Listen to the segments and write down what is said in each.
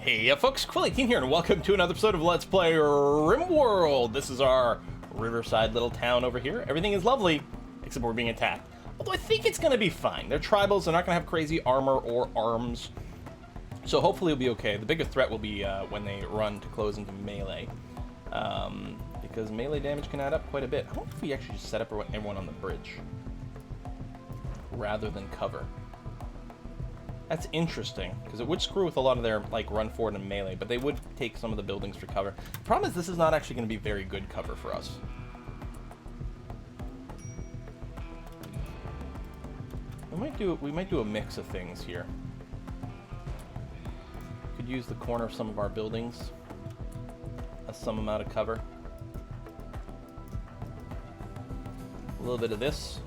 Hey folks, Quilly18 here, and welcome to another episode of Let's Play Rimworld. This is our riverside little town over here. Everything is lovely, except we're being attacked. Although I think it's going to be fine. They're tribals, they're not going to have crazy armor or arms. So hopefully it'll be okay. The bigger threat will be when they run to close into melee. Because melee damage can add up quite a bit. I wonder if we actually just set up everyone on the bridge rather than cover. That's interesting, because it would screw with a lot of their, like, run forward and melee, but they would take some of the buildings for cover. The problem is this is not actually going to be very good cover for us. We might do a mix of things here. Could use the corner of some of our buildings as some amount of cover. A little bit of this.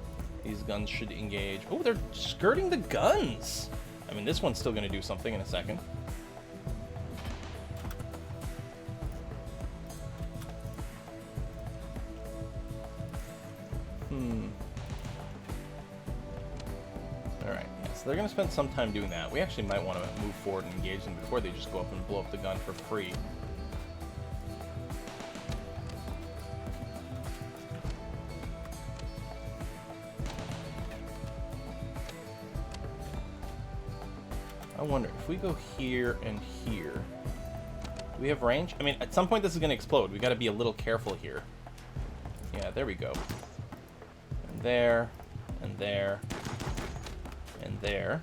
These guns should engage. Oh, they're skirting the guns! I mean, this one's still going to do something in a second. Alright, yeah, so they're going to spend some time doing that. We actually might want to move forward and engage them before they just go up and blow up the gun for free. I wonder, if we go here and here, do we have range? I mean, at some point this is going to explode. We got to be a little careful here. Yeah, there we go. And there, and there, and there.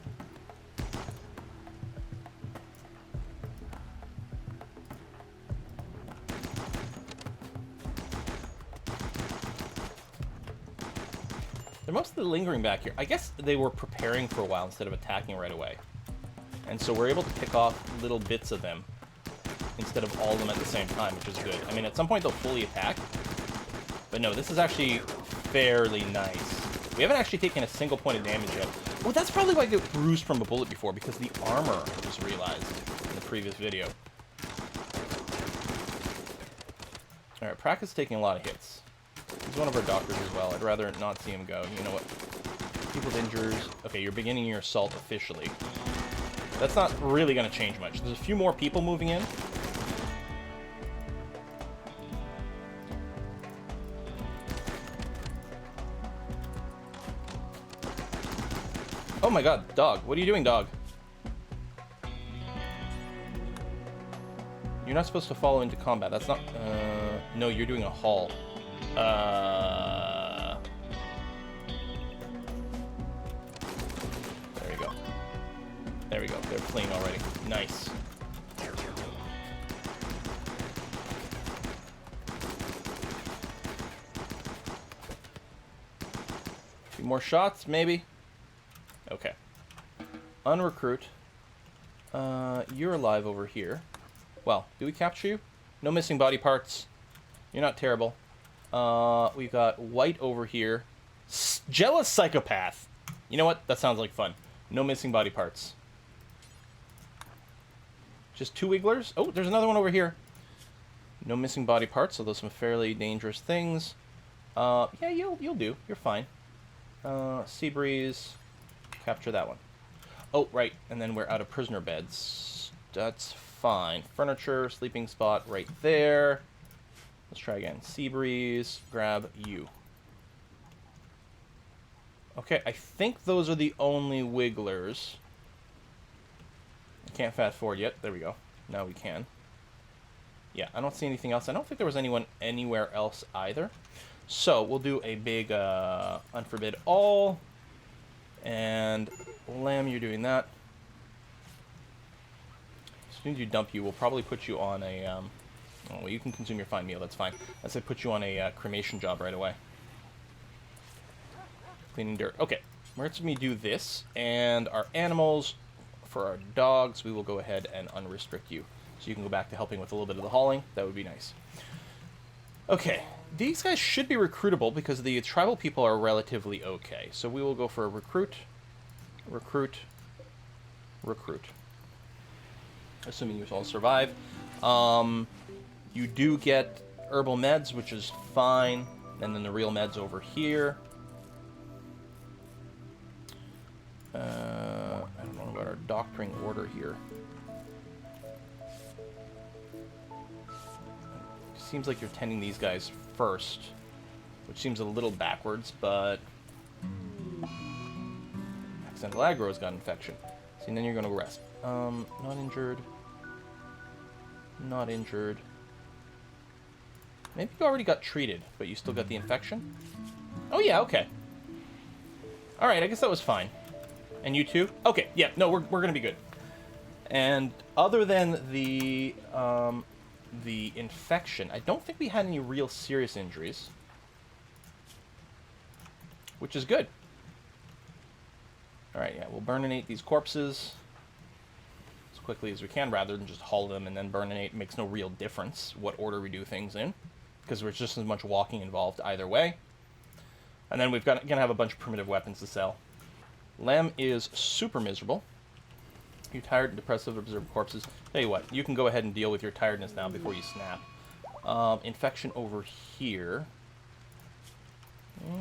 They're mostly lingering back here. I guess they were preparing for a while instead of attacking right away. And so we're able to pick off little bits of them instead of all of them at the same time, which is good. I mean, at some point they'll fully attack. But no, this is actually fairly nice. We haven't actually taken a single point of damage yet. Oh, that's probably why I get bruised from a bullet before, because the armor, I just realized in the previous video. Alright, Prack is taking a lot of hits. He's one of our doctors as well. I'd rather not see him go. You know what? People with injuries. Okay, you're beginning your assault officially. That's not really going to change much. There's a few more people moving in. Oh my god, dog. What are you doing, dog? You're not supposed to follow into combat. That's not... no, you're doing a haul. There we go. They're fleeing already. Nice. A few more shots, maybe? Okay. Unrecruit. You're alive over here. Well, do we capture you? No missing body parts. You're not terrible. We've got White over here. Jealous psychopath. You know what? That sounds like fun. No missing body parts. Just two wigglers? Oh, there's another one over here. No missing body parts, so those are some fairly dangerous things. Yeah, you'll do. You're fine. Sea breeze. Capture that one. Oh, right. And then we're out of prisoner beds. That's fine. Furniture, sleeping spot right there. Let's try again. Sea breeze. Grab you. Okay, I think those are the only wigglers. Can't fast forward yet. There we go. Now we can. Yeah, I don't see anything else. I don't think there was anyone anywhere else either. So we'll do a big unforbid all. And Lamb, you're doing that. As soon as you dump you, we'll probably put you on a... oh, well, you can consume your fine meal. That's fine. Let's say put you on a cremation job right away. Cleaning dirt. Okay. Let's me do this. And our animals... For our dogs, we will go ahead and unrestrict you. So you can go back to helping with a little bit of the hauling. That would be nice. Okay, these guys should be recruitable because the tribal people are relatively okay. So we will go for a recruit, recruit, recruit. Assuming you all survive. You do get herbal meds, which is fine. And then the real meds over here. I don't know about our doctoring order here. seems like you're tending these guys first, which seems a little backwards, but... Accidental aggro's got infection. See, and then you're going to rest. Not injured. Not injured. Maybe you already got treated, but you still got the infection? Oh, yeah, okay. Alright, I guess that was fine. And you too? Okay, yeah, no, we're going to be good. And other than the infection, I don't think we had any real serious injuries. Which is good. Alright, yeah, we'll burninate these corpses as quickly as we can, rather than just haul them and then burninate. It makes no real difference what order we do things in, because there's just as much walking involved either way. And then we've got gonna have a bunch of primitive weapons to sell. Lem is super miserable. You tired and depressive observed corpses. Tell you what, you can go ahead and deal with your tiredness now before you snap. Infection over here.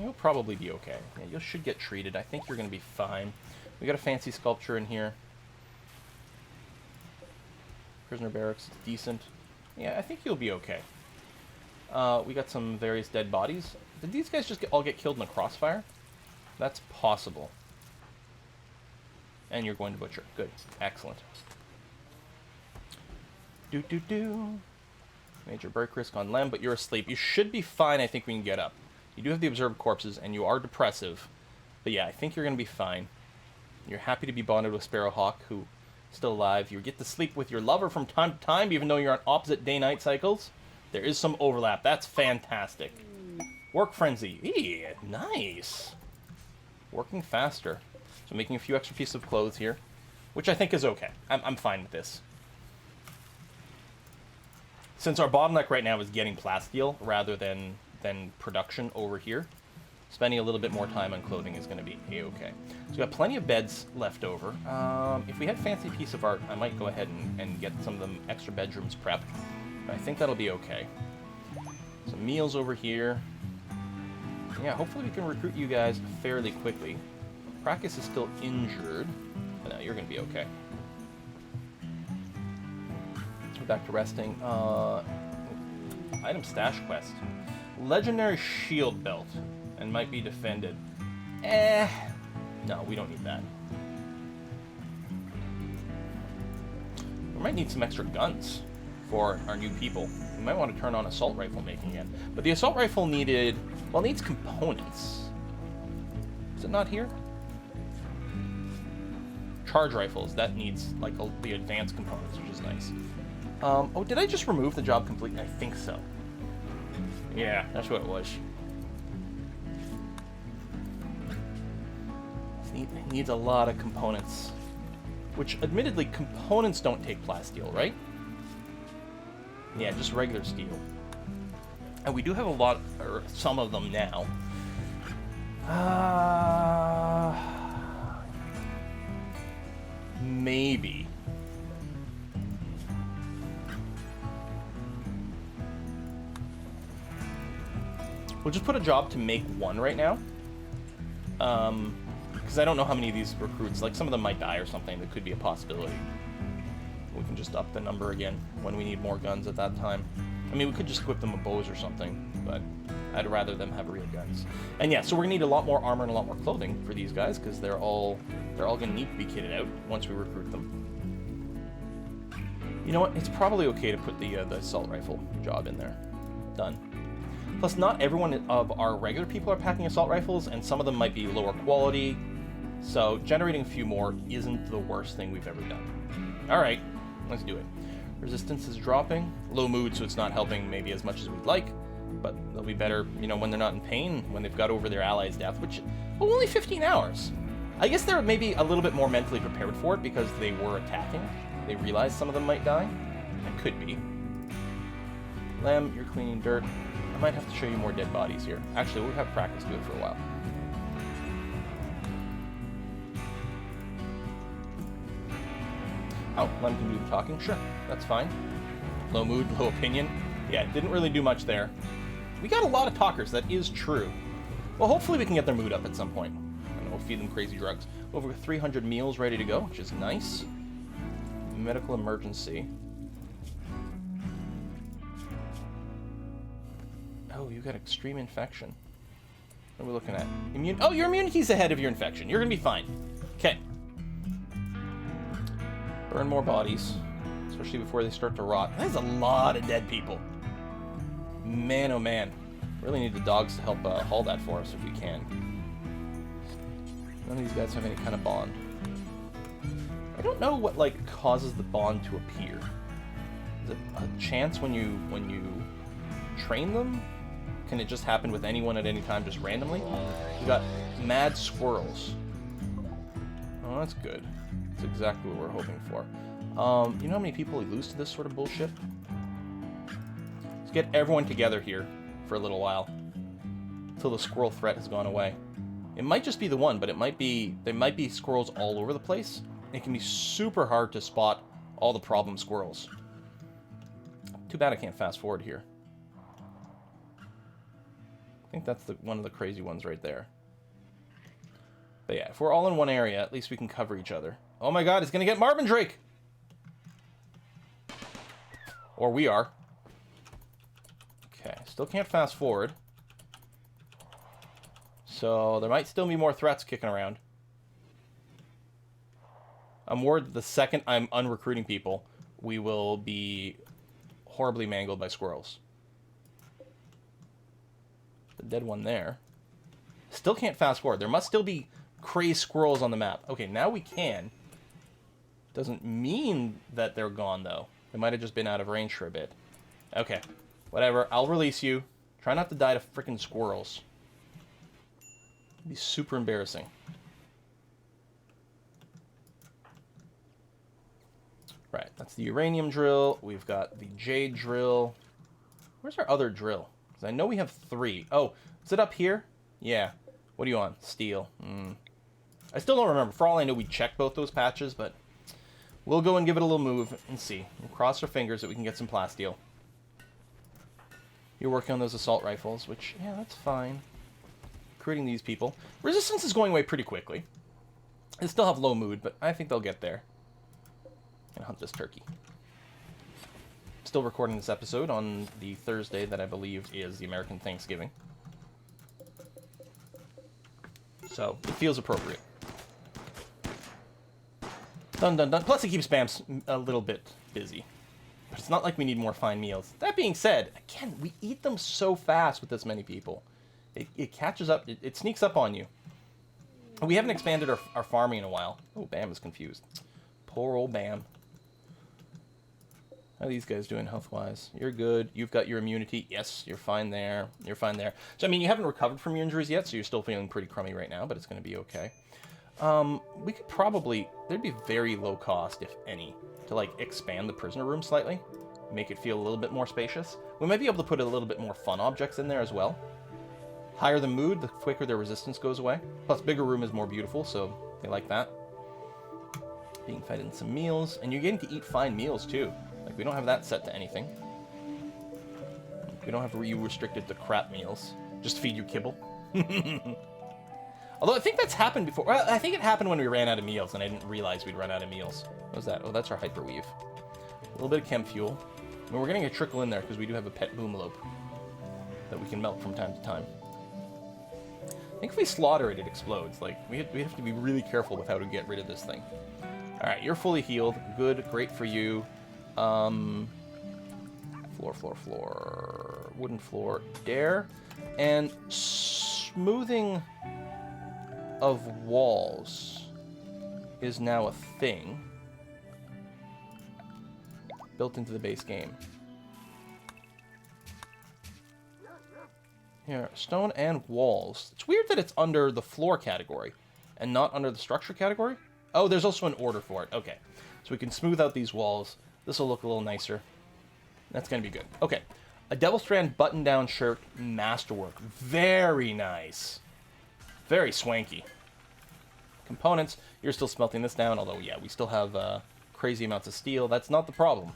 You'll probably be okay. Yeah, you should get treated. I think you're going to be fine. We got a fancy sculpture in here. Prisoner barracks, decent. Yeah, I think you'll be okay. We got some various dead bodies. Did these guys just all get killed in the crossfire? That's possible. And you're going to butcher. Good. Excellent. Do. Major break risk on Lem, but you're asleep. You should be fine. I think we can get up. You do have the observed corpses, and you are depressive. But yeah, I think you're going to be fine. You're happy to be bonded with Sparrowhawk, who is still alive. You get to sleep with your lover from time to time, even though you're on opposite day-night cycles. There is some overlap. That's fantastic. Work frenzy. Eee, nice. Working faster. So making a few extra pieces of clothes here, which I think is okay. I'm fine with this. Since our bottleneck right now is getting plasteel rather than production over here, spending a little bit more time on clothing is going to be a-okay. So we've got plenty of beds left over. If we had a fancy piece of art, I might go ahead and get some of them extra bedrooms prepped. But I think that'll be okay. Some meals over here. Yeah, hopefully we can recruit you guys fairly quickly. Practice is still injured. But no, you're going to be okay. We're back to resting. Item stash quest. Legendary shield belt. And might be defended. No, we don't need that. We might need some extra guns for our new people. We might want to turn on assault rifle making again. But the assault rifle needed... well, it needs components. Is it not here? Charge rifles. That needs, like, the advanced components, which is nice. Oh, did I just remove the job completely? I think so. Yeah, that's what it was. It needs a lot of components. Which, admittedly, components don't take plasteel, right? Yeah, just regular steel. And we do have a lot, or some of them now. Maybe. We'll just put a job to make one right now. Because I don't know how many of these recruits, like some of them might die or something. That could be a possibility. We can just up the number again when we need more guns at that time. I mean, we could just equip them with bows or something, but I'd rather them have real guns. And yeah, so we're gonna need a lot more armor and a lot more clothing for these guys, because they're all gonna need to be kitted out once we recruit them. You know what? It's probably okay to put the assault rifle job in there. Done. Plus, not everyone of our regular people are packing assault rifles, and some of them might be lower quality. So generating a few more isn't the worst thing we've ever done. All right, let's do it. Resistance is dropping. Low mood, so it's not helping maybe as much as we'd like, but they'll be better, you know, when they're not in pain, when they've got over their allies' death, which, well, only 15 hours. I guess they're maybe a little bit more mentally prepared for it because they were attacking. They realized some of them might die. It could be. Lem, you're cleaning dirt. I might have to show you more dead bodies here. Actually, we'll have practice do it for a while. Oh, Lem can do the talking? Sure, that's fine. Low mood, low opinion. Yeah, didn't really do much there. We got a lot of talkers, that is true. Well, hopefully we can get their mood up at some point. And we'll feed them crazy drugs. Over 300 meals ready to go, which is nice. Medical emergency. Oh, you got extreme infection. What are we looking at? Oh, your immunity's ahead of your infection. You're gonna be fine. Okay. Burn more bodies, especially before they start to rot. That's a lot of dead people. Man, oh man. Really need the dogs to help haul that for us if we can. None of these guys have any kind of bond. I don't know what, like, causes the bond to appear. Is it a chance when you train them? Can it just happen with anyone at any time, just randomly? We got mad squirrels. Oh, that's good. That's exactly what we're hoping for. You know how many people we lose to this sort of bullshit? Let's get everyone together here for a little while. Until the squirrel threat has gone away. It might just be the one, but there might be squirrels all over the place. It can be super hard to spot all the problem squirrels. Too bad I can't fast forward here. I think that's one of the crazy ones right there. But yeah, if we're all in one area, at least we can cover each other. Oh my god, it's gonna get Marvin Drake! Or we are. Okay, still can't fast forward. So there might still be more threats kicking around. I'm worried the second I'm unrecruiting people, we will be horribly mangled by squirrels. The dead one there. Still can't fast forward. There must still be crazed squirrels on the map. Okay, now we can. Doesn't mean that they're gone, though. They might have just been out of range for a bit. Okay, whatever. I'll release you. Try not to die to freaking squirrels. It'd be super embarrassing. Right, that's the uranium drill. We've got the jade drill. Where's our other drill? Because I know we have 3. Oh, is it up here? Yeah. What are you on? Steel. I still don't remember. For all I know, we checked both those patches, but we'll go and give it a little move and see. We'll cross our fingers that we can get some plasteel. You're working on those assault rifles, which, yeah, that's fine. Recruiting these people. Resistance is going away pretty quickly. They still have low mood, but I think they'll get there. And hunt this turkey. Still recording this episode on the Thursday that I believe is the American Thanksgiving. So, it feels appropriate. Dun dun dun. Plus it keeps Bams a little bit busy. But it's not like we need more fine meals. That being said, again, we eat them so fast with this many people. It catches up, it sneaks up on you. We haven't expanded our farming in a while. Oh, Bam is confused. Poor old Bam. How are these guys doing health-wise? You're good. You've got your immunity. Yes, you're fine there. You're fine there. So, I mean, you haven't recovered from your injuries yet, so you're still feeling pretty crummy right now, but it's going to be okay. We could probably... There'd be very low cost, if any, to, like, expand the prisoner room slightly. Make it feel a little bit more spacious. We might be able to put a little bit more fun objects in there as well. Higher the mood, the quicker their resistance goes away. Plus, bigger room is more beautiful, so they like that. Being fed in some meals. And you're getting to eat fine meals, too. Like, we don't have that set to anything. We don't have you restricted to crap meals. Just feed you kibble. Although I think that's happened before. Well, I think it happened when we ran out of meals, and I didn't realize we'd run out of meals. What was that? Oh, that's our hyperweave. A little bit of chem fuel. I mean, we're getting a trickle in there because we do have a pet boomalope that we can melt from time to time. I think if we slaughter it, it explodes. Like, we have to be really careful with how to get rid of this thing. Alright, you're fully healed. Good, great for you. Floor. Wooden floor. Dare. And smoothing of walls is now a thing. Built into the base game. Here, stone and walls. It's weird that it's under the floor category and not under the structure category. Oh, there's also an order for it. Okay. So we can smooth out these walls. This will look a little nicer. That's going to be good. Okay. A Devil Strand button-down shirt, masterwork. Very nice. Very swanky. Components. You're still smelting this down, although, yeah, we still have crazy amounts of steel. That's not the problem.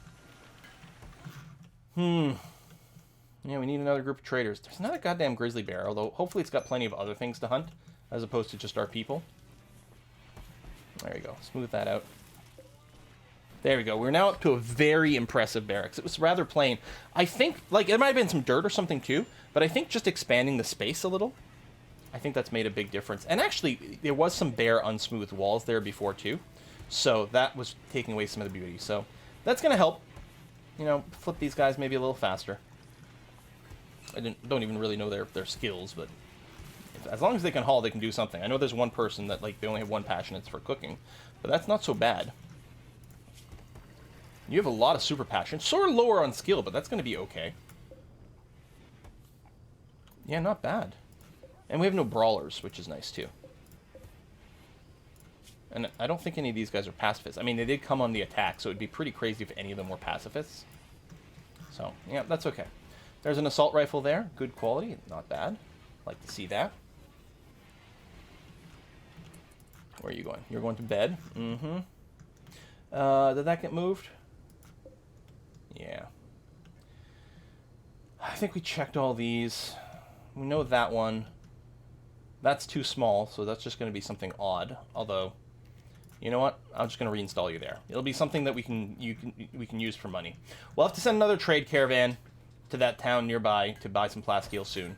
Yeah, we need another group of traders. There's not a goddamn grizzly bear, although hopefully it's got plenty of other things to hunt, as opposed to just our people. There you go. Smooth that out. There we go. We're now up to a very impressive barracks. It was rather plain. I think, like, there might have been some dirt or something too, but I think just expanding the space a little, I think that's made a big difference. And actually, there was some bare, unsmooth walls there before too, so that was taking away some of the beauty. So that's going to help, you know, flip these guys maybe a little faster. I don't even really know their skills, but as long as they can haul, they can do something. I know there's one person that, like, they only have one passion, it's for cooking, but that's not so bad. You have a lot of super passion. Sort of lower on skill, but that's going to be okay. Yeah, not bad. And we have no brawlers, which is nice too. And I don't think any of these guys are pacifists. I mean, they did come on the attack, so it'd be pretty crazy if any of them were pacifists. So, yeah, that's okay. There's an assault rifle there. Good quality. Not bad. Like to see that. Where are you going? You're going to bed? Mm-hmm. Did that get moved? Yeah. I think we checked all these. We know that one. That's too small, so that's just going to be something odd. Although, you know what? I'm just going to reinstall you there. It'll be something that we can use for money. We'll have to send another trade caravan to that town nearby to buy some plasteel soon.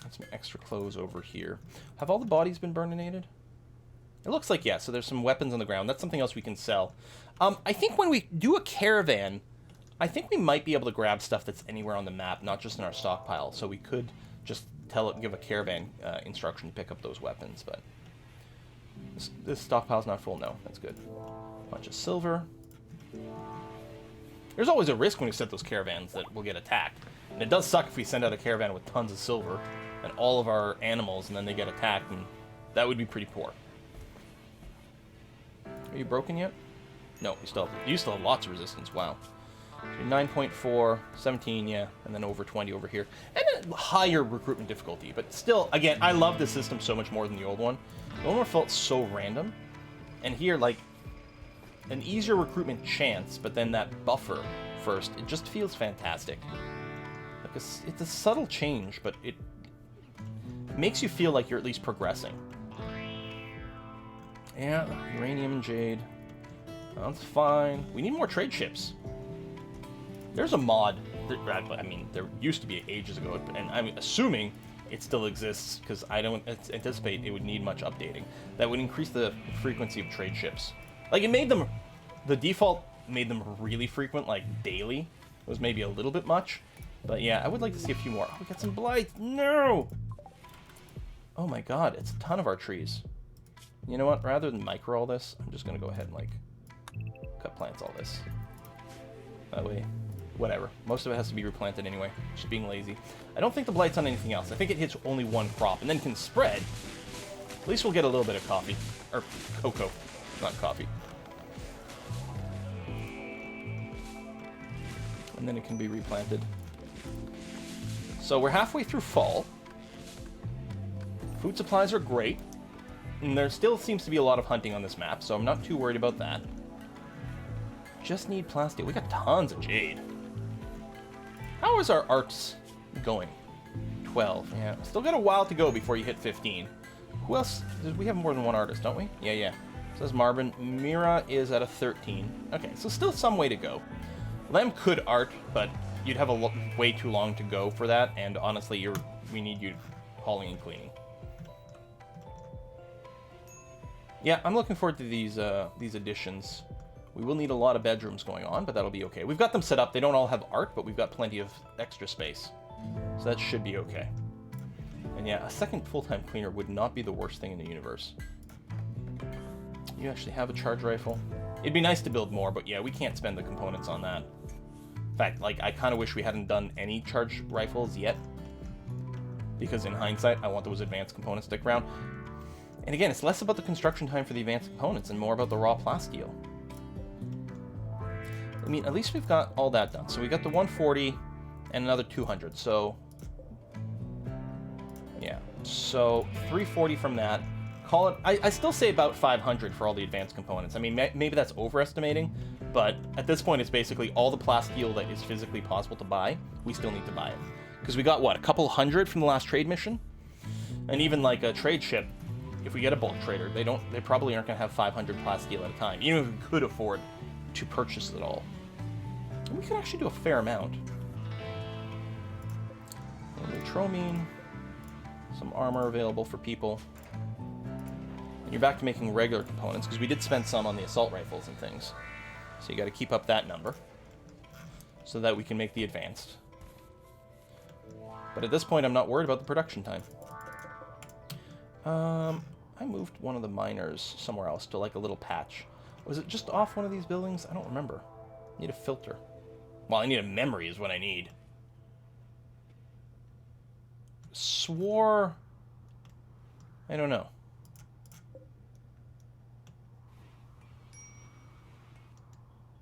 Got some extra clothes over here. Have all the bodies been burninated? It looks like yes, so there's some weapons on the ground. That's something else we can sell. I think when we do a caravan, I think we might be able to grab stuff that's anywhere on the map, not just in our stockpile. So we could just give a caravan instruction to pick up those weapons, but this stockpile's not full. No, that's good. Bunch of silver. There's always a risk when we set those caravans that we'll get attacked. And it does suck if we send out a caravan with tons of silver and all of our animals, and then they get attacked, and that would be pretty poor. Are you broken yet? No, you still have lots of resistance. Wow. So 9.4, 17, yeah, and then over 20 over here. And a higher recruitment difficulty, but still, again, I love this system so much more than the old one. The old one felt so random. And here, like, an easier recruitment chance, but then that buffer first, it just feels fantastic. Like it's a subtle change, but it makes you feel like you're at least progressing. Yeah, uranium and jade. That's fine. We need more trade ships. There's a mod. I mean, there used to be ages ago, and I'm assuming it still exists because I don't anticipate it would need much updating. That would increase the frequency of trade ships. Like, it made them... The default made them really frequent, like daily. It was maybe a little bit much. But yeah, I would like to see a few more. Oh, we got some blights. No! Oh my god, it's a ton of our trees. You know what? Rather than micro all this, I'm just going to go ahead and, like, cut plants all this. That way, whatever. Most of it has to be replanted anyway. Just being lazy. I don't think the blight's on anything else. I think it hits only one crop and then can spread. At least we'll get a little bit of coffee. Or cocoa, not coffee. And then it can be replanted. So we're halfway through fall. Food supplies are great. And there still seems to be a lot of hunting on this map, so I'm not too worried about that. Just need plastic. We got tons of jade. How is our arts going? 12. Yeah. Still got a while to go before you hit 15. Who else? We have more than one artist, don't we? Yeah, yeah. Says Marvin. Mira is at a 13. Okay, so still some way to go. Lem could art, but you'd have way too long to go for that, and honestly, we need you hauling and cleaning. Yeah, I'm looking forward to these additions. We will need a lot of bedrooms going on, but that'll be okay. We've got them set up. They don't all have art, but we've got plenty of extra space. So that should be okay. And yeah, a second full-time cleaner would not be the worst thing in the universe. You actually have a charge rifle. It'd be nice to build more, but yeah, we can't spend the components on that. In fact, like, I kind of wish we hadn't done any charge rifles yet. Because in hindsight, I want those advanced components to stick around. And again, it's less about the construction time for the advanced components and more about the raw plasteel. I mean, at least we've got all that done. So we got the 140 and another 200. So, yeah. So, 340 from that. Call it... I still say about 500 for all the advanced components. I mean, maybe that's overestimating, but at this point, it's basically all the plasteel that is physically possible to buy. We still need to buy it. Because we got, what, a couple hundred from the last trade mission? And even, like, a trade ship if we get a bulk trader, they probably aren't going to have 500 plasteel at a time, even if we could afford to purchase it all. And we could actually do a fair amount. Neutromine, some armor available for people. And you're back to making regular components, because we did spend some on the assault rifles and things. So you got to keep up that number, so that we can make the advanced. But at this point, I'm not worried about the production time. I moved one of the miners somewhere else to like a little patch. Was it just off one of these buildings? I don't remember. I need a filter. Well, I need a memory is what I need. Swore... I don't know.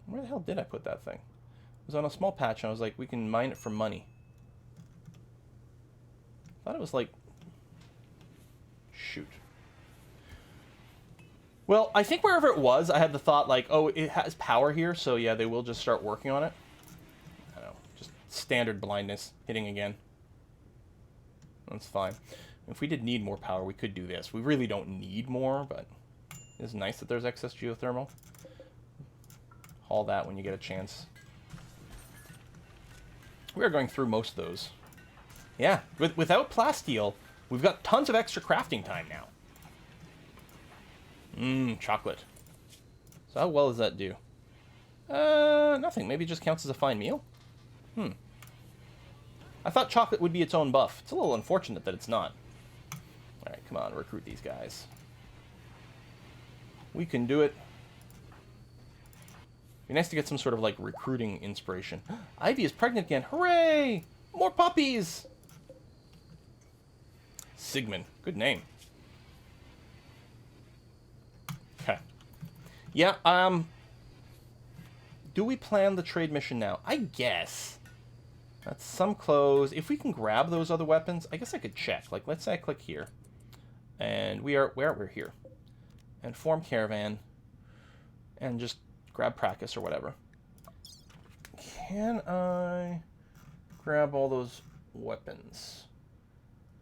Where the hell did I put that thing? It was on a small patch, and I was like, we can mine it for money. I thought it was like... Shoot. Well, I think wherever it was, I had the thought, like, oh, it has power here, so yeah, they will just start working on it. I don't know, just standard blindness, hitting again. That's fine. If we did need more power, we could do this. We really don't need more, but it's nice that there's excess geothermal. Haul that when you get a chance. We are going through most of those. Yeah, without plasteel, we've got tons of extra crafting time now. Chocolate. So how well does that do? Nothing. Maybe it just counts as a fine meal? I thought chocolate would be its own buff. It's a little unfortunate that it's not. Alright, come on, recruit these guys. We can do it. Be nice to get some sort of, like, recruiting inspiration. Ivy is pregnant again. Hooray! More puppies! Sigmund. Good name. Okay. Yeah, do we plan the trade mission now? I guess. That's some clothes. If we can grab those other weapons, I guess I could check. Like, let's say I click here. And we're here. And form caravan. And just grab practice or whatever. Can I grab all those weapons?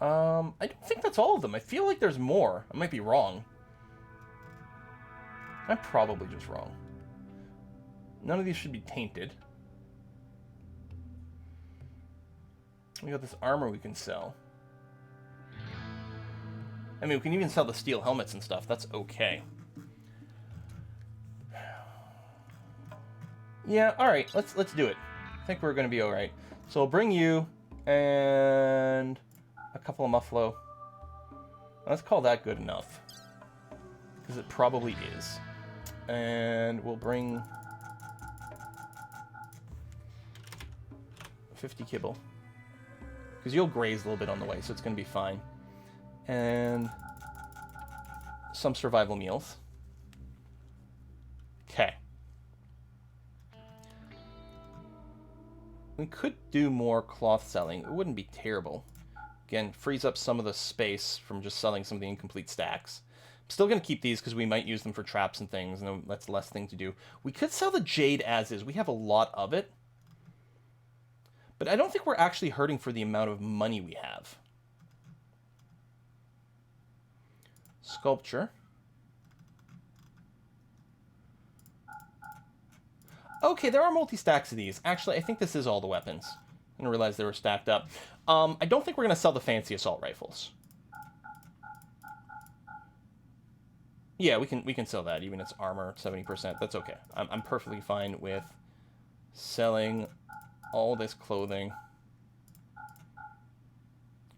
I don't think that's all of them. I feel like there's more. I might be wrong. I'm probably just wrong. None of these should be tainted. We got this armor we can sell. I mean, we can even sell the steel helmets and stuff. That's okay. Yeah, alright. Let's do it. I think we're going to be alright. So I'll bring you and a couple of muffalo. Let's call that good enough. Because it probably is. And we'll bring 50 kibble. Because you'll graze a little bit on the way, so it's going to be fine. And some survival meals. Okay. We could do more cloth selling. It wouldn't be terrible. Again, frees up some of the space from just selling some of the incomplete stacks. I'm still going to keep these because we might use them for traps and things, and that's less thing to do. We could sell the jade as is. We have a lot of it. But I don't think we're actually hurting for the amount of money we have. Sculpture. Okay, there are multi-stacks of these. Actually, I think this is all the weapons. I didn't realize they were stacked up. I don't think we're going to sell the fancy assault rifles. Yeah, we can sell that. Even its armor, 70%. That's okay. I'm perfectly fine with selling all this clothing.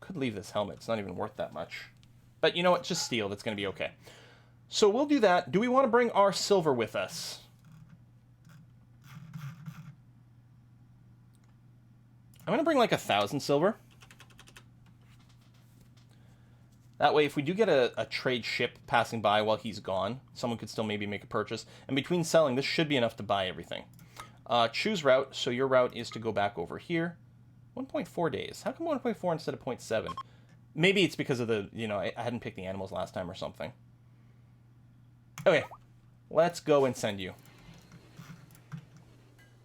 Could leave this helmet. It's not even worth that much. But you know what? Just steel. That's going to be okay. So we'll do that. Do we want to bring our silver with us? I'm going to bring like 1,000 silver. That way, if we do get a trade ship passing by while he's gone, someone could still maybe make a purchase. And between selling, this should be enough to buy everything. Choose route. So your route is to go back over here. 1.4 days. How come 1.4 instead of 0.7? Maybe it's because of the, you know, I hadn't picked the animals last time or something. Okay. Let's go and send you.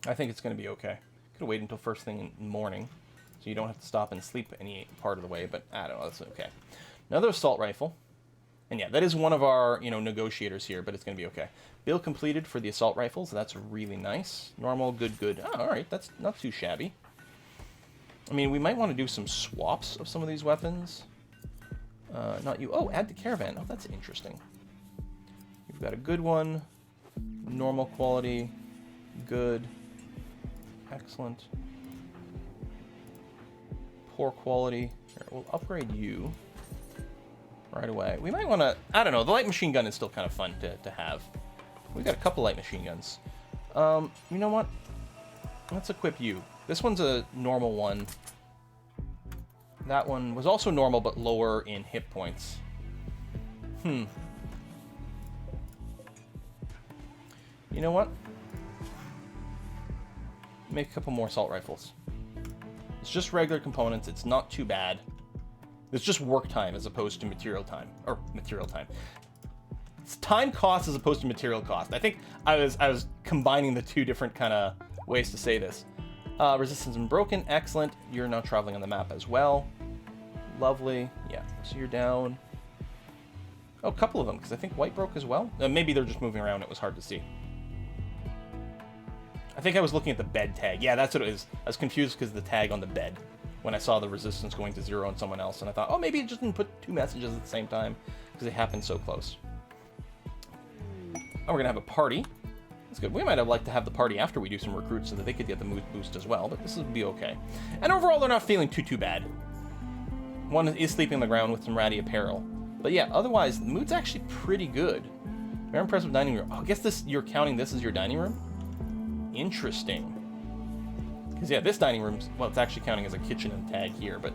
I think it's going to be okay. Could wait until first thing in the morning, so you don't have to stop and sleep any part of the way, but I don't know, that's okay. Another assault rifle. And yeah, that is one of our, negotiators here, but it's going to be okay. Build completed for the assault rifles. That's really nice. Normal, good, good. Oh, all right, that's not too shabby. I mean, we might want to do some swaps of some of these weapons. Not you. Oh, add to caravan. Oh, that's interesting. You've got a good one. Normal quality. Good. Excellent. Poor quality. Here, we'll upgrade you right away. We might want to... I don't know. The light machine gun is still kind of fun to have. We've got a couple light machine guns. You know what? Let's equip you. This one's a normal one. That one was also normal, but lower in hit points. You know what? Make a couple more assault rifles. It's just regular components. It's not too bad. It's just work time as opposed to material time. Or material time. It's time cost as opposed to material cost. I think I was combining the two different kind of ways to say this. Resistance unbroken. Excellent. You're now traveling on the map as well. Lovely. Yeah. So you're down. Oh, a couple of them, because I think white broke as well. Maybe they're just moving around. It was hard to see. I think I was looking at the bed tag. Yeah, that's what it is. I was confused because of the tag on the bed when I saw the resistance going to 0 on someone else. And I thought, oh, maybe it just didn't put two messages at the same time because they happened so close. Oh, we're going to have a party. That's good. We might have liked to have the party after we do some recruits so that they could get the mood boost as well, but this will be okay. And overall, they're not feeling too bad. One is sleeping on the ground with some ratty apparel. But yeah, otherwise, the mood's actually pretty good. Very impressive dining room. Oh, I guess you're counting this as your dining room? Interesting. Because yeah, this dining room's, well, it's actually counting as a kitchen and tag here, but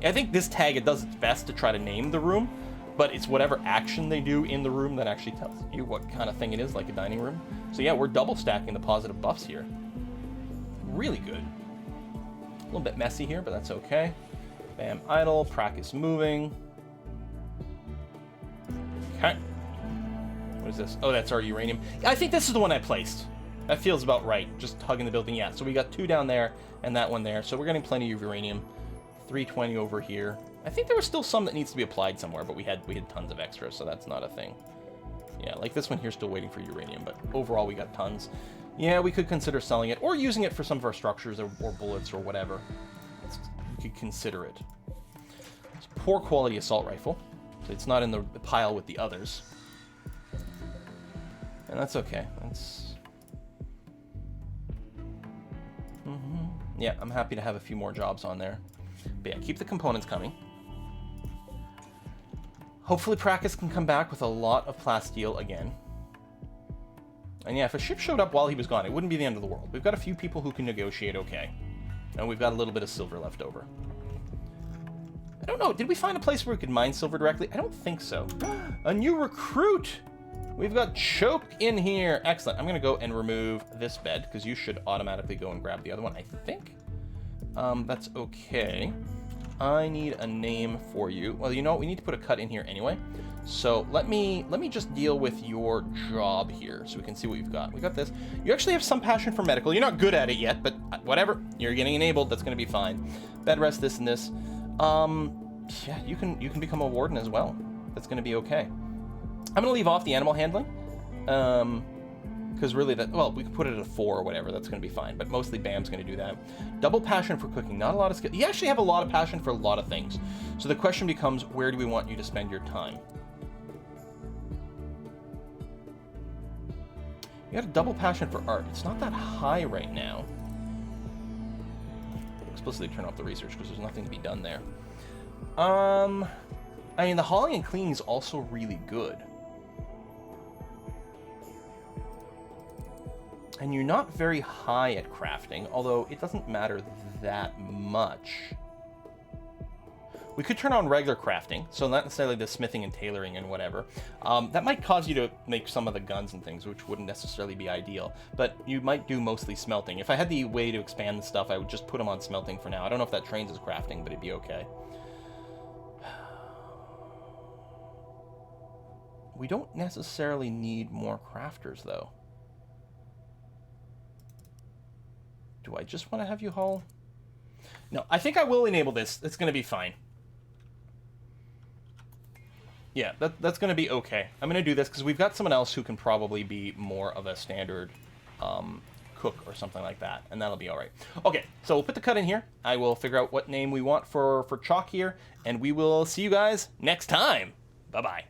I think this tag, it does its best to try to name the room, but it's whatever action they do in the room that actually tells you what kind of thing it is, like a dining room. So yeah, we're double stacking the positive buffs here. Really good. A little bit messy here, but that's okay. Bam, idle, practice moving. Okay. What is this? Oh, that's our uranium. I think this is the one I placed. That feels about right, just hugging the building. Yeah, so we got 2 down there and that one there. So we're getting plenty of uranium. 320 over here. I think there was still some that needs to be applied somewhere, but we had tons of extra, so that's not a thing. Yeah, like this one here, still waiting for uranium, but overall we got tons. Yeah, we could consider selling it or using it for some of our structures or bullets or whatever. We could consider it. It's a poor quality assault rifle, so it's not in the pile with the others. And that's okay. That's... Yeah, I'm happy to have a few more jobs on there. But yeah, keep the components coming. Hopefully Practice can come back with a lot of plasteel again. And yeah, if a ship showed up while he was gone, it wouldn't be the end of the world. We've got a few people who can negotiate okay. And we've got a little bit of silver left over. I don't know, did we find a place where we could mine silver directly? I don't think so. A new recruit! We've got Choke in here. Excellent. I'm going to go and remove this bed, because you should automatically go and grab the other one, I think. That's okay. I need a name for you. Well, you know what? We need to put a cut in here anyway. So let me just deal with your job here, so we can see what you've got. We got this. You actually have some passion for medical. You're not good at it yet, but whatever. You're getting enabled. That's going to be fine. Bed rest, this and this. Yeah, you can become a warden as well. That's going to be okay. I'm going to leave off the animal handling, because really well, we can put it at a 4 or whatever, that's going to be fine, but mostly Bam's going to do that. Double passion for cooking, not a lot of skill. You actually have a lot of passion for a lot of things. So the question becomes, where do we want you to spend your time? You got a double passion for art. It's not that high right now. Explicitly turn off the research, because there's nothing to be done there. I mean, the hauling and cleaning is also really good. And you're not very high at crafting, although it doesn't matter that much. We could turn on regular crafting, so not necessarily the smithing and tailoring and whatever. That might cause you to make some of the guns and things, which wouldn't necessarily be ideal. But you might do mostly smelting. If I had the way to expand the stuff, I would just put them on smelting for now. I don't know if that trains as crafting, but it'd be okay. We don't necessarily need more crafters, though. Do I just want to have you haul? No, I think I will enable this. It's going to be fine. Yeah, that's going to be okay. I'm going to do this because we've got someone else who can probably be more of a standard cook or something like that, and that'll be all right. Okay, so we'll put the cut in here. I will figure out what name we want for Chalk here, and we will see you guys next time. Bye-bye.